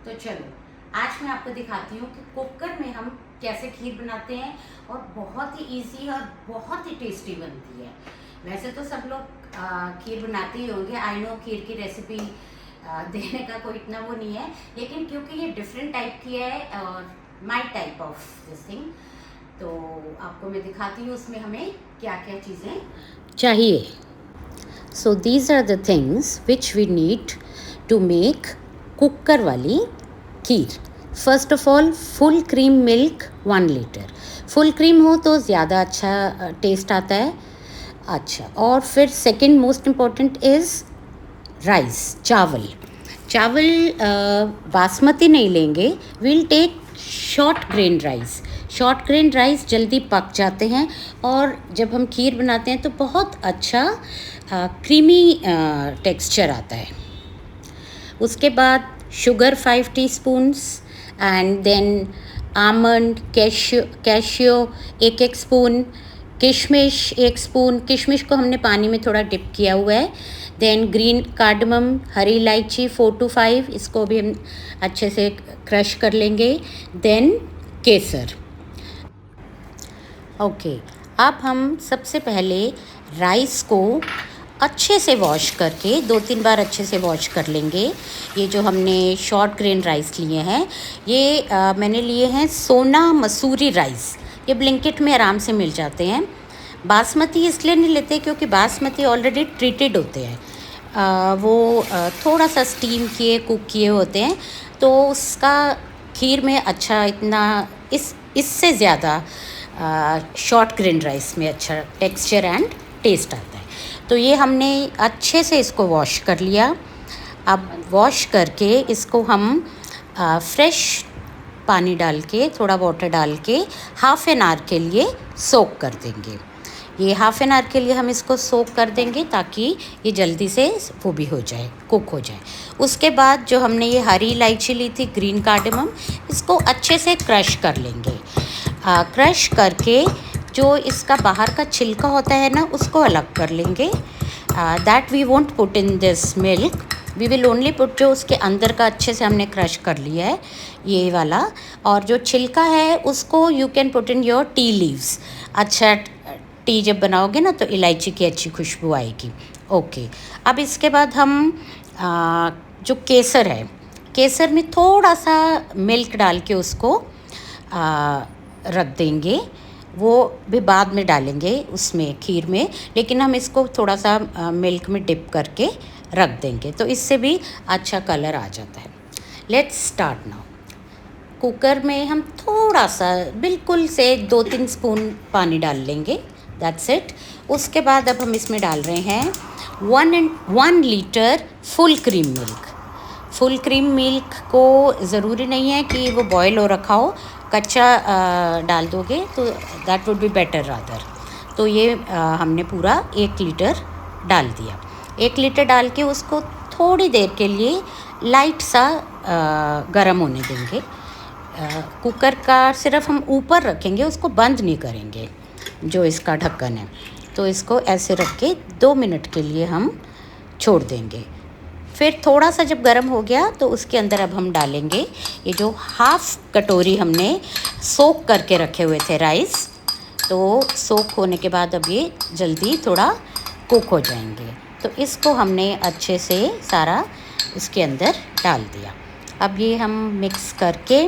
तो चलो आज मैं आपको दिखाती हूँ कि कुकर में हम कैसे खीर बनाते हैं और बहुत ही इजी और बहुत ही टेस्टी बनती है। वैसे तो सब लोग खीर बनाते ही होंगे, आई नो खीर की रेसिपी देने का कोई इतना वो नहीं है, लेकिन क्योंकि ये डिफरेंट टाइप की है और माई टाइप ऑफ दिस थिंग, तो आपको मैं दिखाती हूँ उसमें हमें क्या क्या चीज़ें चाहिए। So these are the things which we need to make cooker वाली खीर। First of all full cream milk 1 litre. Full cream हो तो ज़्यादा अच्छा टेस्ट आता है। अच्छा, और फिर second most important is rice, चावल। चावल बासमती नहीं लेंगे, will take short grain rice. Short grain rice जल्दी पक जाते हैं और जब हम खीर बनाते हैं तो बहुत अच्छा क्रीमी टेक्सचर आता है। उसके बाद sugar 5 teaspoons and then almond, cashew 1 spoon, किशमिश 1 स्पून। किशमिश को हमने पानी में थोड़ा डिप किया हुआ है। देन ग्रीन कार्डमम, हरी इलायची 4 to 5, इसको भी हम अच्छे से क्रश कर लेंगे। देन केसर। ओके, अब हम सबसे पहले राइस को अच्छे से वॉश करके 2-3 बार अच्छे से वॉश कर लेंगे। ये जो हमने शॉर्ट ग्रेन राइस लिए हैं, ये मैंने लिए हैं सोना मसूरी राइस। ये ब्लिंकिट में आराम से मिल जाते हैं। बासमती इसलिए नहीं लेते क्योंकि बासमती ऑलरेडी ट्रीटेड होते हैं, वो थोड़ा सा स्टीम किए कुक किए होते हैं, तो उसका खीर में अच्छा इतना इससे ज़्यादा शॉर्ट ग्रेन राइस में अच्छा टेक्सचर एंड टेस्ट आता है। तो ये हमने अच्छे से इसको वॉश कर लिया। अब वॉश करके इसको हम फ्रेश पानी डाल के, थोड़ा वाटर डाल के हाफ़ एन आवर के लिए सोक कर देंगे। ये हाफ़ एन आवर के लिए हम इसको सोक कर देंगे ताकि ये जल्दी से वो भी हो जाए, कुक हो जाए। उसके बाद जो हमने ये हरी इलायची ली थी, ग्रीन कार्डमम, इसको अच्छे से क्रश कर लेंगे। क्रश करके जो इसका बाहर का छिलका होता है ना, उसको अलग कर लेंगे। That we won't put in this milk, we will only put जो उसके अंदर का अच्छे से हमने क्रश कर लिया है ये वाला, और जो छिलका है उसको you can put in your tea leaves. अच्छा, टी जब बनाओगे ना तो इलायची की अच्छी खुशबू आएगी। ओके, अब इसके बाद हम जो केसर है, केसर में थोड़ा सा मिल्क डाल के उसको रख देंगे। वो भी बाद में डालेंगे उसमें खीर में, लेकिन हम इसको थोड़ा सा मिल्क में डिप करके रख देंगे तो इससे भी अच्छा कलर आ जाता है। Let's start now. कुकर में हम थोड़ा सा बिल्कुल से 2-3 स्पून पानी डाल लेंगे, दैट्स इट। उसके बाद अब हम इसमें डाल रहे हैं 1 litre full cream milk. Full cream milk को ज़रूरी नहीं है कि वो बॉयल हो रखा हो, कच्चा डाल दोगे तो that would be better rather. तो ये हमने पूरा 1 लीटर डाल दिया। 1 लीटर डाल के उसको थोड़ी देर के लिए लाइट सा गर्म होने देंगे। कुकर का सिर्फ हम ऊपर रखेंगे, उसको बंद नहीं करेंगे जो इसका ढक्कन है। तो इसको ऐसे रख के 2 मिनट के लिए हम छोड़ देंगे। फिर थोड़ा सा जब गर्म हो गया तो उसके अंदर अब हम डालेंगे ये जो हाफ़ कटोरी हमने सोक करके रखे हुए थे राइस। तो सोक होने के बाद अब ये जल्दी थोड़ा कुक हो जाएंगे, तो इसको हमने अच्छे से सारा इसके अंदर डाल दिया। अब ये हम मिक्स करके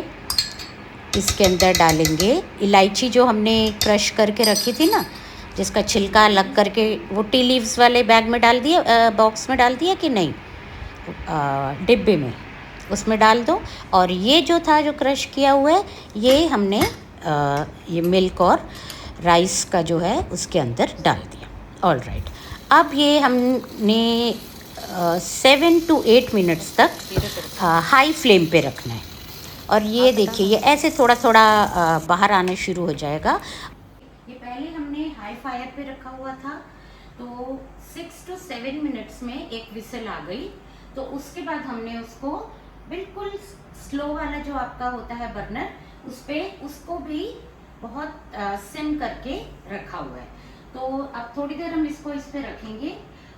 इसके अंदर डालेंगे इलायची जो हमने क्रश करके रखी थी ना, जिसका छिलका अलग करके वो टी लीव्स वाले बैग में डाल दिया, बॉक्स में डाल दिया कि नहीं, डिब्बे में, उसमें डाल दो। और ये जो था जो क्रश किया हुआ है, ये हमने ये मिल्क और राइस का जो है उसके अंदर डाल दिया। ऑल राइट, अब ये हमने 7 to 8 मिनट्स तक हाई फ्लेम पे रखना है। और ये देखिए ये ऐसे थोड़ा थोड़ा बाहर आना शुरू हो जाएगा। ये पहले हमने हाई फायर पे रखा हुआ था, तो 6 to 7 मिनट्स में एक विसल आ गई। तो उसके बाद हमने उसको बिल्कुल स्लो वाला जो आपका होता है बर्नर, उस पर उसको भी बहुत सिम करके रखा हुआ है। तो अब थोड़ी देर हम इसको इस पर रखेंगे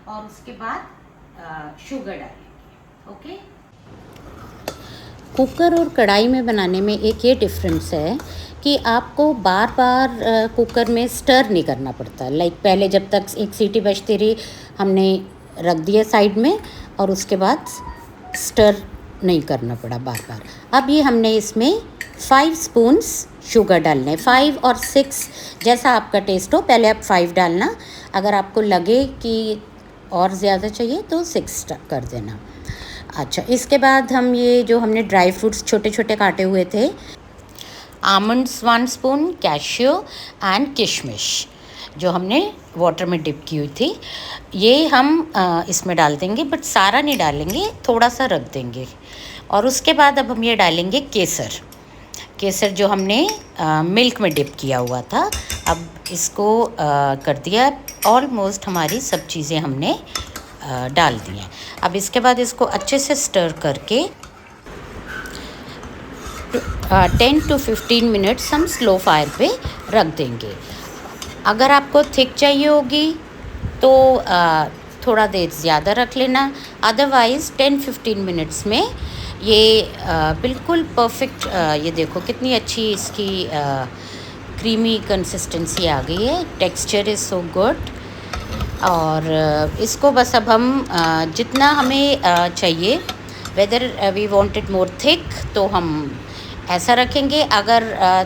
और उसके बाद शुगर डालेंगे। ओके, कुकर और कढ़ाई में बनाने में एक ये डिफरेंस है कि आपको बार बार कुकर में स्टर नहीं करना पड़ता। लाइक पहले जब तक एक सीटी बजती रही हमने रख दिया साइड में और उसके बाद स्टर नहीं करना पड़ा बार बार। अब ये हमने इसमें 5 स्पून्स शुगर डालने, 5 और 6 जैसा आपका टेस्ट हो। पहले आप 5 डालना, अगर आपको लगे कि और ज़्यादा चाहिए तो 6 कर देना। अच्छा, इसके बाद हम ये जो हमने ड्राई फ्रूट्स छोटे छोटे काटे हुए थे, आमंड्स 1 स्पून, कैश्यू एंड किशमिश जो हमने वाटर में डिप की हुई थी, ये हम इसमें डाल देंगे, बट सारा नहीं डालेंगे, थोड़ा सा रख देंगे। और उसके बाद अब हम ये डालेंगे केसर, केसर जो हमने मिल्क में डिप किया हुआ था। अब इसको कर दिया, ऑलमोस्ट हमारी सब चीज़ें हमने डाल दी हैं। अब इसके बाद इसको अच्छे से स्टर करके 10 to 15 मिनट्स हम स्लो फायर पे रख देंगे। अगर आपको थिक चाहिए होगी तो थोड़ा देर ज़्यादा रख लेना, अदरवाइज़ 10-15 मिनट्स में ये बिल्कुल परफेक्ट, ये देखो कितनी अच्छी इसकी क्रीमी कंसिस्टेंसी आ गई है, टेक्सचर इज़ सो गुड। और इसको बस अब हम जितना हमें चाहिए, whether we want it more thick तो हम ऐसा रखेंगे, अगर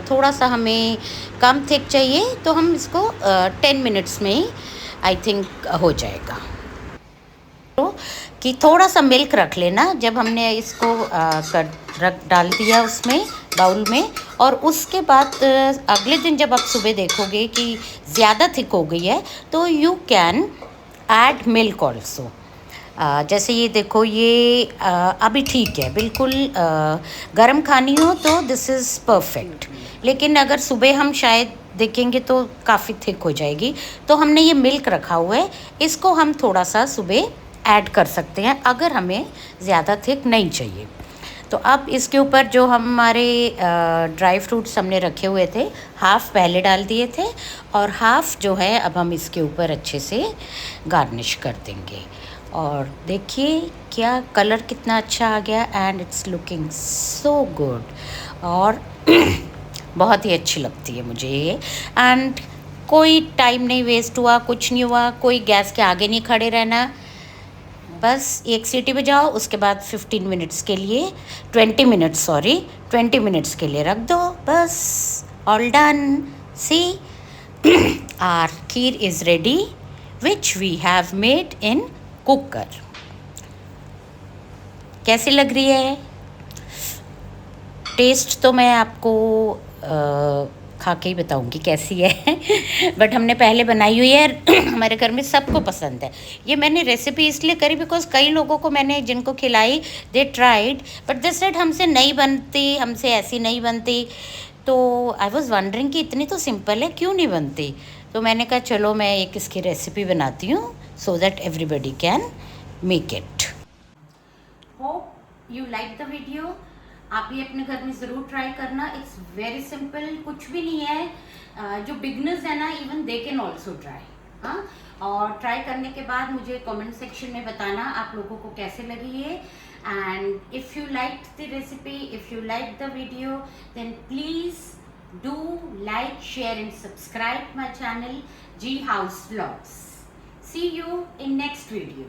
थोड़ा सा हमें कम थिक चाहिए तो हम इसको 10 मिनट्स में ही आई थिंक हो जाएगा। तो कि थोड़ा सा मिल्क रख लेना जब हमने इसको डाल दिया उसमें बाउल में, और उसके बाद अगले दिन जब आप सुबह देखोगे कि ज़्यादा थिक हो गई है तो you can add milk also. जैसे ये देखो, ये अभी ठीक है, बिल्कुल गरम खानी हो तो दिस इज़ परफेक्ट। लेकिन अगर सुबह हम शायद देखेंगे तो काफ़ी थिक हो जाएगी, तो हमने ये मिल्क रखा हुआ है, इसको हम थोड़ा सा सुबह ऐड कर सकते हैं अगर हमें ज़्यादा थिक नहीं चाहिए। तो अब इसके ऊपर जो हमारे ड्राई फ्रूट्स हमने रखे हुए थे, हाफ़ पहले डाल दिए थे और हाफ़ जो है अब हम इसके ऊपर अच्छे से गार्निश कर देंगे। और देखिए क्या कलर कितना अच्छा आ गया, and it's looking so good. और बहुत ही अच्छी लगती है मुझे ये। एंड कोई टाइम नहीं वेस्ट हुआ, कुछ नहीं हुआ, कोई गैस के आगे नहीं खड़े रहना, बस एक सीटी बजाओ, उसके बाद 15 मिनट्स के लिए 20 मिनट्स सॉरी 20 मिनट्स के लिए रख दो, बस all done. See our kheer is ready which we have made in cooker. कैसी लग रही है? टेस्ट तो मैं आपको खा के ही बताऊंगी कैसी है बट हमने पहले बनाई हुई है, हमारे घर में सबको पसंद है। ये मैंने रेसिपी इसलिए करी बिकॉज कई लोगों को मैंने जिनको खिलाई, they tried but they said हमसे नहीं बनती, हमसे ऐसी नहीं बनती। तो आई वॉज़ वंडरिंग कि इतनी तो सिंपल है, क्यों नहीं बनती। तो मैंने कहा चलो मैं एक इसकी रेसिपी बनाती हूँ so that everybody can make it. Hope you like the video. आप ये अपने घर में ज़रूर ट्राई करना। इट्स वेरी सिंपल, कुछ भी नहीं है। जो बिगनर्स है ना, even they can also try. हाँ, और ट्राई करने के बाद मुझे कमेंट सेक्शन में बताना आप लोगों को कैसे लगी ये। And if you like the recipe, if you like the video, then please do like, share and subscribe my channel G House Vlogs. See you in next video.